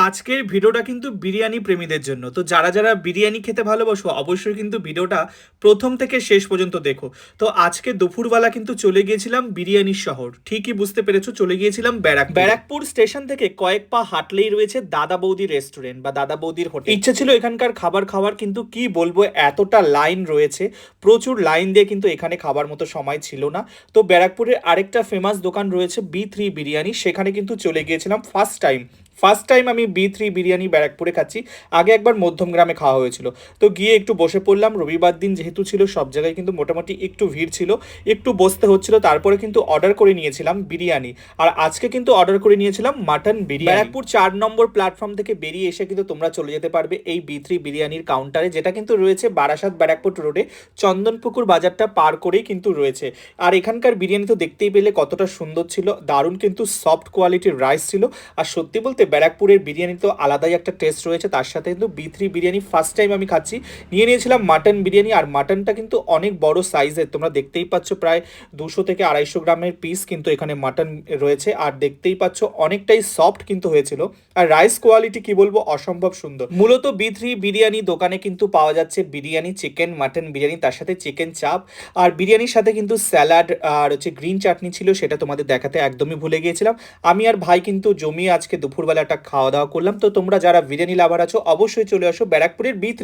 আজকের ভিডিওটা কিন্তু বিরিয়ানি প্রেমীদের জন্য। তো যারা যারা বিরিয়ানি খেতে ভালোবাসো অবশ্যই কিন্তু ভিডিওটা প্রথম থেকে শেষ পর্যন্ত দেখো। তো আজকে দুপুরবেলা কিন্তু চলে গিয়েছিলাম বিরিয়ানির শহর, ঠিকই বুঝতে পেরেছো, চলে গিয়েছিলাম ব্যারাকপুর। ব্যারাকপুর স্টেশন থেকে কয়েক পা হাঁটলেই রয়েছে দাদা বৌদি রেস্টুরেন্ট বা দাদা বৌদির হোটেল। ইচ্ছে ছিল এখানকার খাবার খাওয়ার, কিন্তু কি বলবো, এতটা লাইন রয়েছে, প্রচুর লাইন দিয়ে কিন্তু এখানে খাবার মতো সময় ছিল না। তো ব্যারাকপুরের আরেকটা ফেমাস দোকান রয়েছে বি3 বিরিয়ানি, সেখানে কিন্তু চলে গিয়েছিলাম ফার্স্ট টাইম আমি বি3 বিরিয়ানি ব্যারাকপুরে খাচ্ছি। আগে একবার মধ্যমগ্রামে খাওয়া হয়েছিল। তো গিয়ে একটু বসে পড়লাম, রবিবার দিন যেহেতু ছিল, সব জায়গায় কিন্তু মোটামুটি একটু ভিড় ছিল, একটু বসতে হচ্ছিল। তারপরে কিন্তু অর্ডার করে নিয়েছিলাম বিরিয়ানি, আর আজকে কিন্তু অর্ডার করে নিয়েছিলাম মাটন বিরিয়ানি। ব্যারাকপুর 4 নম্বর প্ল্যাটফর্ম থেকে বেরিয়ে এসে কিন্তু তোমরা চলে যেতে পারবে এই বি3 বিরিয়ানির কাউন্টারে, যেটা কিন্তু রয়েছে বারাসাত ব্যারাকপুর রোডে, চন্দনপুকুর বাজারটা পার করেই কিন্তু রয়েছে। আর এখানকার বিরিয়ানি তো দেখতেই পেলে কতটা সুন্দর ছিল, দারুণ কিন্তু সফট কোয়ালিটির রাইস ছিল। আর সত্যি বলতে ব্যারাকপুরের বিরিয়ানি তো আলাদাই একটা টেস্ট রয়েছে, তার সাথে কিন্তু বি3 বিরিয়ানি ফার্স্ট টাইম আমি খাচ্ছি। নিয়েছিলাম মাটন বিরিয়ানি, আর মাটনটা কিন্তু অনেক বড় সাইজের, তোমরা দেখতেই পাচ্ছ প্রায় 200 থেকে 250 গ্রামের পিস কিন্তু এখানে মাটন রয়েছে। আর দেখতেই পাচ্ছ অনেকটাই সফট কিন্তু হয়েছিল। আর রাইস কোয়ালিটি কি বলবো, অসম্ভব সুন্দর। মূলত বি3 বিরিয়ানি দোকানে কিন্তু পাওয়া যাচ্ছে বিরিয়ানি, চিকেন, মাটন বিরিয়ানি, তার সাথে চিকেন চাপ, আর বিরিয়ানির সাথে কিন্তু স্যালাড আর হচ্ছে গ্রিন চাটনি ছিল, সেটা তোমাদের দেখাতে একদমই ভুলে গিয়েছিলাম। আমি আর ভাই কিন্তু জমিয়ে আজকে দুপুরবেলাটা খাওয়া দাওয়া করলাম। তো তোমরা যারা বিরিয়ানি লাভার আছো অবশ্যই চলে আসো ব্যারাকপুরের বি3